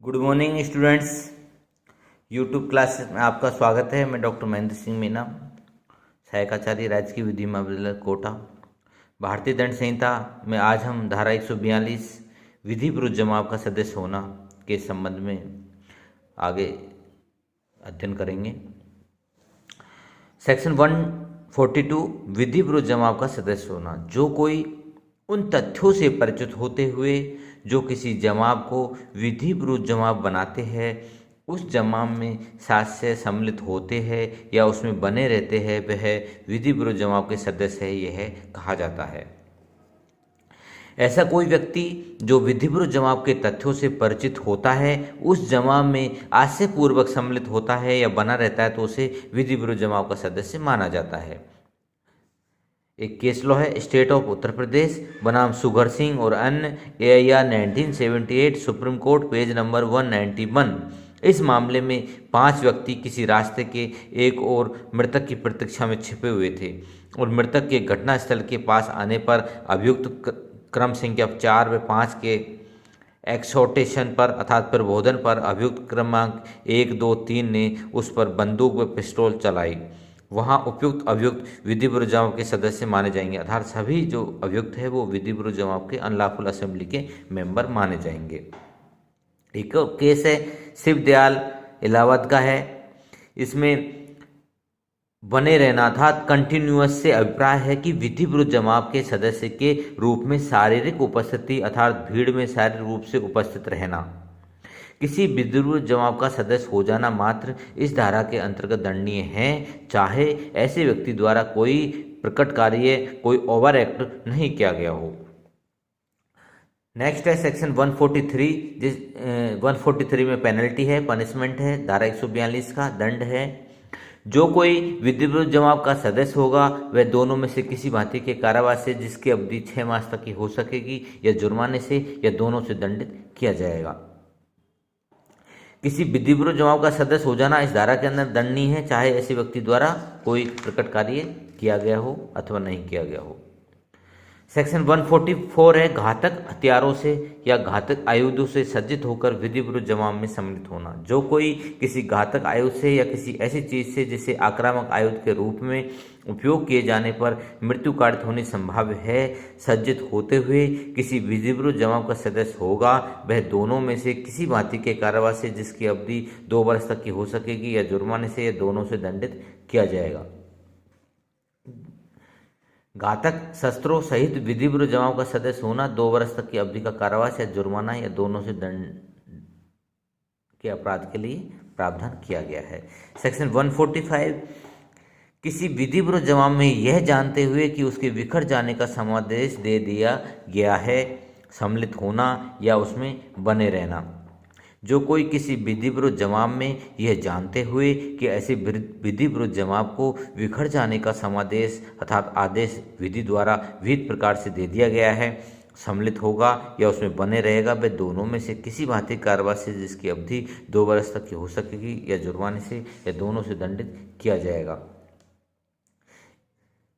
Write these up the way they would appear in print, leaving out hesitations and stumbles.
Good morning students. YouTube class में आपका स्वागत है। मैं डॉक्टर महेंद्र सिंह मीना, सहायकाचार्य, राजकीय विधि महाविद्यालय कोटा। भारतीय दंड संहिता में आज हम धारा 142 विधि विरुद्ध जमाव का सदस्य होना के संबंध में आगे अध्ययन करेंगे। सेक्शन 142 विधि विरुद्ध जमाव का सदस्य होना। जो कोई उन तथ्यों से परिचित होते हुए जो किसी जमाव को विधि विरुद्ध जमाव बनाते हैं, उस जमाव में साक्ष्य सम्मिलित होते हैं या उसमें बने रहते हैं, वह विधि विरुद्ध जमाव के सदस्य है, यह कहा जाता है। ऐसा कोई व्यक्ति जो विधि विरुद्ध जमाव के तथ्यों से परिचित होता है, उस जमाव में आशयपूर्वक सम्मिलित होता है या बना रहता है, तो उसे विधि विरुद्ध जमाव का सदस्य माना जाता है। एक केस लॉ है, स्टेट ऑफ उत्तर प्रदेश बनाम सुगर सिंह और अन्य, AIR 1978, supreme court, page number 191। इस मामले में 5 व्यक्ति किसी रास्ते के एक और मृतक की प्रतीक्षा में छिपे हुए थे और मृतक के घटनास्थल के पास आने पर अभियुक्त क्रम संख्या 4 व 5 के एक्सोटेशन पर अर्थात प्रबोधन पर अभियुक्त क्रमांक 1, 2, 3 ने उस पर बंदूक व पिस्तौल चलाई। वहाँ उपयुक्त अभियुक्त विधि विरुद्ध जमाव के सदस्य माने जाएंगे, अर्थात सभी जो अभियुक्त है वो विधि विरुद्ध जमाव के अनलॉफुल असेंबली के मेंबर माने जाएंगे। एक केस है शिवदयाल इलाहाबाद का है। इसमें बने रहना था कंटिन्यूअस से अभिप्राय है कि विधि विरुद्ध जमाव के सदस्य के रूप में शारीरिक उपस्थिति अर्थात भीड़ में शारीरिक रूप से उपस्थित रहना। किसी विधि विरुद्ध जमाव का सदस्य हो जाना मात्र इस धारा के अंतर्गत दंडनीय है, चाहे ऐसे व्यक्ति द्वारा कोई प्रकट कार्य, कोई ओवर एक्ट नहीं किया गया हो। नेक्स्ट है सेक्शन 143। 143 में पेनल्टी है, पनिशमेंट है, धारा 142 का दंड है। जो कोई विधि विरुद्ध जमाव का सदस्य होगा वह दोनों में से किसी भांति के कारावास से जिसकी अवधि 6 मास तक की हो सकेगी या जुर्माने से या दोनों से दंडित किया जाएगा। किसी विधि विरुद्ध जमाव का सदस्य हो जाना इस धारा के अंदर दंडनीय है, चाहे ऐसे व्यक्ति द्वारा कोई प्रकट कार्य किया गया हो अथवा नहीं किया गया हो। सेक्शन 144 है घातक हथियारों से या घातक आयुधों से सज्जित होकर विधि विरुद्ध जमाव में सम्मिलित होना। जो कोई किसी घातक आयुध से या किसी ऐसी चीज से जिसे आक्रामक आयुध के रूप में उपयोग किए जाने पर मृत्यु कारित होनी संभाव्य है, सज्जित होते हुए किसी विधि विरुद्ध जमाव का सदस्य होगा, वह दोनों में से किसी भांति के कारावास से जिसकी अवधि 2 वर्ष तक की हो सकेगी या जुर्माने से या दोनों से दंडित किया जाएगा। घातक शस्त्रों सहित विधि विरुद्ध जमाव का सदस्य होना 2 वर्ष तक की अवधि का कारावास या जुर्माना या दोनों से दंड के अपराध के लिए प्रावधान किया गया है। सेक्शन 145 किसी विधि विरुद्ध जमाव में यह जानते हुए कि उसके बिखर जाने का समादेश दे दिया गया है, सम्मिलित होना या उसमें बने रहना। जो कोई किसी विधि विरुद्ध जमाव में यह जानते हुए कि ऐसे विधि विरुद्ध जमाव को बिखर जाने का समादेश अर्थात आदेश विधि द्वारा विहित प्रकार से दे दिया गया है, सम्मिलित होगा या उसमें बने रहेगा, वह दोनों में से किसी भांति कारावास से जिसकी अवधि 2 वर्ष तक की हो सकेगी या जुर्माने से या दोनों से दंडित किया जाएगा।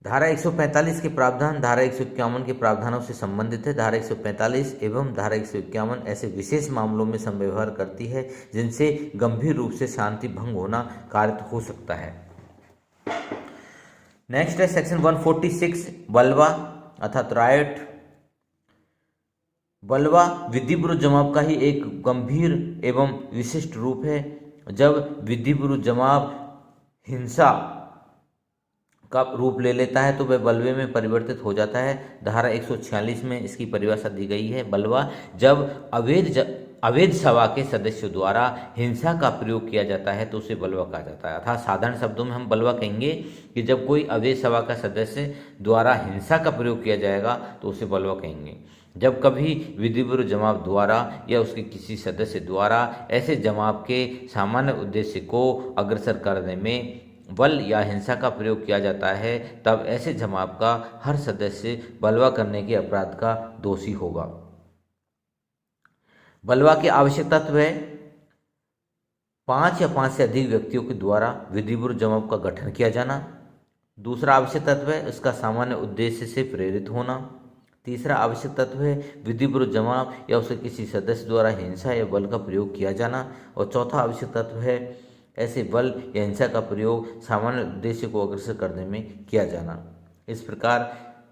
धारा 145 के प्रावधान धारा 151 के प्रावधानों से संबंधित है। धारा 145 एवं धारा 151 ऐसे विशेष मामलों में संव्यवहार करती है जिनसे गंभीर रूप से शांति भंग होना कारित हो सकता है। नेक्स्ट है सेक्शन 146 बलवा अर्थात रायट। बलवा विधि विरुद्ध जमाव का ही एक गंभीर एवं विशिष्ट रूप है। जब विधि विरुद्ध जमाव हिंसा का रूप ले लेता है तो वह बलवे में परिवर्तित हो जाता है। धारा 146 में इसकी परिभाषा दी गई है। बलवा जब अवैध सभा के सदस्यों द्वारा हिंसा का प्रयोग किया जाता है तो उसे बलवा कहा जाता है। अर्थात साधारण शब्दों में हम बलवा कहेंगे कि जब कोई अवैध सभा का सदस्य द्वारा हिंसा का प्रयोग किया जाएगा तो उसे बलवा कहेंगे। जब कभी विधि विरुद्ध जमाव द्वारा या उसके किसी सदस्य द्वारा ऐसे जमाव के सामान्य उद्देश्य को अग्रसर करने में बल या हिंसा का प्रयोग किया जाता है, तब ऐसे जमाव का हर सदस्य बलवा करने के अपराध का दोषी होगा। बलवा के आवश्यक तत्व है 5 या 5 से अधिक व्यक्तियों के द्वारा विधि विरुद्ध जमाव का गठन किया जाना। दूसरा आवश्यक तत्व है उसका सामान्य उद्देश्य से प्रेरित होना। तीसरा आवश्यक तत्व है विधिपूर्वक जमाव या उसके किसी सदस्य द्वारा हिंसा या बल का प्रयोग किया जाना। और चौथा आवश्यक तत्व है ऐसे बल या हिंसा का प्रयोग सामान्य उद्देश्य को अग्रसर करने में किया जाना। इस प्रकार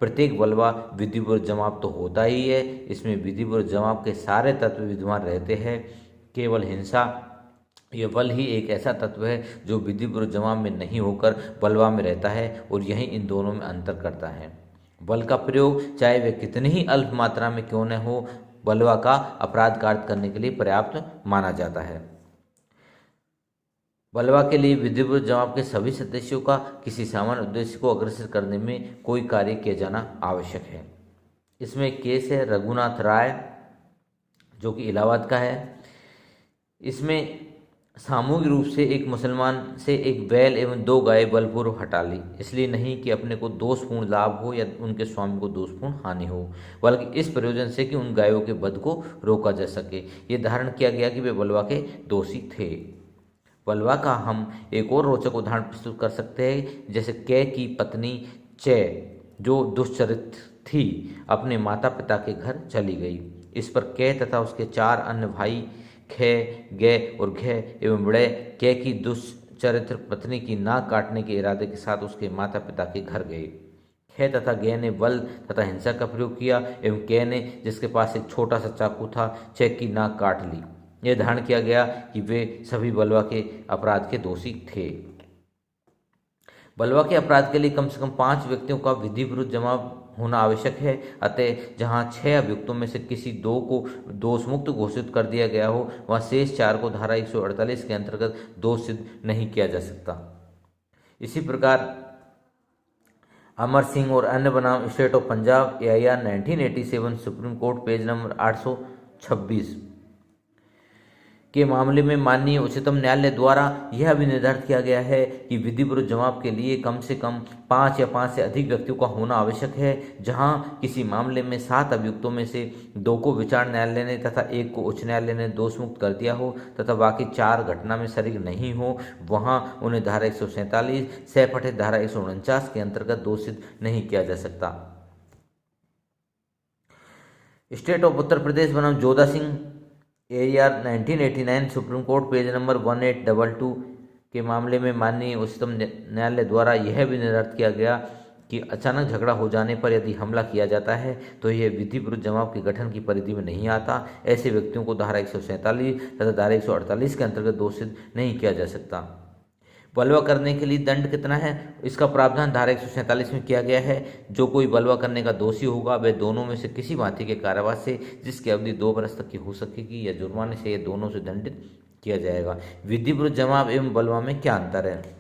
प्रत्येक बलवा विधिपूर्वक जमाव तो होता ही है, इसमें विधिपूर्वक जमाव के सारे तत्व विद्यमान रहते हैं। केवल हिंसा यह बल ही एक ऐसा तत्व है जो विधिपूर्वक जमाव में नहीं होकर बलवा में रहता है और यही इन दोनों में अंतर करता है। बल का प्रयोग चाहे वह कितनी ही अल्प मात्रा में क्यों न हो, बलवा का अपराध कार्य करने के लिए पर्याप्त माना जाता है। बलवा के लिए विधिपूर्वक जमाव के सभी सदस्यों का किसी सामान्य उद्देश्य को अग्रसर करने में कोई कार्य किया जाना आवश्यक है। इसमें एक केस है रघुनाथ राय जो कि इलाहाबाद का है। इसमें सामूहिक रूप से एक मुसलमान से एक बैल एवं 2 गाय बलपूर्वक हटा ली, इसलिए नहीं कि अपने को दोषपूर्ण लाभ हो या उनके स्वामी को दोषपूर्ण हानि हो, बल्कि इस प्रयोजन से कि उन गायों के वध को रोका जा सके। ये धारण किया गया कि वे बलवा के दोषी थे। बलवा का हम एक और रोचक उदाहरण प्रस्तुत कर सकते हैं, जैसे कै की पत्नी चय जो दुष्चरित्र थी अपने माता पिता के घर चली गई। इस पर कै तथा उसके 4 अन्य भाई खे, गे और घे एवं बड़े कै की दुष्चरित्र पत्नी की नाक काटने के इरादे के साथ उसके माता पिता के घर गए। खे तथा गे ने बल तथा हिंसा का प्रयोग किया एवं कै ने, जिसके पास एक छोटा सा चाकू था, चे की नाक काट ली। यह धारण किया गया कि वे सभी बलवा के अपराध के दोषी थे। बलवा के अपराध के लिए कम से कम 5 व्यक्तियों का विधिपूर्वक जमाव होना आवश्यक है। अतः जहां 6 अभियुक्तों में से किसी 2 को दोषमुक्त घोषित कर दिया गया हो, वहां शेष 4 को धारा 148 के अंतर्गत दोष सिद्ध नहीं किया जा सकता। इसी प्रकार अमर सिंह और अन्य बनाम state of Punjab AIR 1987 supreme court page number 826 के मामले में माननीय उच्चतम न्यायालय द्वारा यह भी निर्धारित किया गया है कि विधिपूर्वक जमाव के लिए कम से कम 5 या 5 से अधिक व्यक्तियों का होना आवश्यक है। जहां किसी मामले में 7 अभियुक्तों में से 2 को विचार न्यायालय ने तथा 1 को उच्च न्यायालय ने दोषमुक्त कर दिया हो तथा बाकी 4 घटना में शरीक नहीं हो, वहां उन्हें धारा 147 सह धारा 149 के अंतर्गत दोषित नहीं किया जा सकता। स्टेट ऑफ उत्तर प्रदेश बनाम Jodha Singh AIR 1989 supreme court page number 1822 के मामले में माननीय उच्चतम न्यायालय द्वारा यह भी निर्धारित किया गया कि अचानक झगड़ा हो जाने पर यदि हमला किया जाता है तो यह विधिपूर्वक जमाव के गठन की परिधि में नहीं आता। ऐसे व्यक्तियों को धारा 147 तथा धारा 148 के अंतर्गत दोषित नहीं किया जा सकता। बलवा करने के लिए दंड कितना है, इसका प्रावधान धारा 147 में किया गया है। जो कोई बलवा करने का दोषी होगा वह दोनों में से किसी भांति के कारावास से जिसकी अवधि 2 वर्ष तक की हो सकेगी या जुर्माने से, यह दोनों से दंडित किया जाएगा। विधिपूर्वक जमाव एवं बलवा में क्या अंतर है?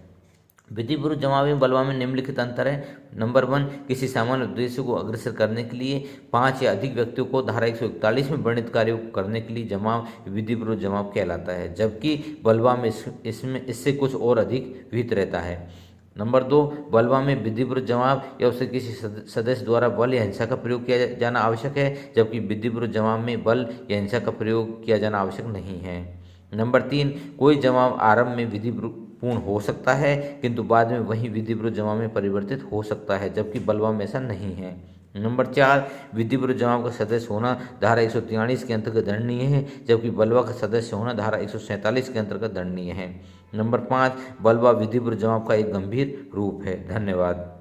विधिपूर्वक जमाव एवं बलवा में निम्नलिखित अंतर है। नंबर 1, किसी सामान्य उद्देश्य को अग्रसर करने के लिए 5 या अधिक व्यक्तियों को धारा 141 में वर्णित कार्यों को करने के लिए जमाव विधिपूर्वक जमाव कहलाता है, जबकि बलवा में इससे कुछ और अधिक विहित रहता है। नंबर 2, बलवा में विधिपूर्वक जमाव या उससे किसी सदस्य द्वारा बल या हिंसा का प्रयोग किया जाना आवश्यक है, जबकि विधिपूर्वक जमाव में बल या हिंसा का प्रयोग किया जाना आवश्यक नहीं है। नंबर 3, कोई जमाव आरंभ में विधिपूर्ण हो सकता है किंतु बाद में वही विधिपूर्वक जमाव में परिवर्तित हो सकता है, जबकि बलवा में ऐसा नहीं है। नंबर 4, विधिपूर्वक जमाव का सदस्य होना धारा 143 के अंतर्गत दंडनीय है, जबकि बलवा का सदस्य होना धारा 147 के अंतर्गत दंडनीय है। नंबर 5, बलवा विधिपूर्वक जमाव का एक गंभीर रूप है। धन्यवाद।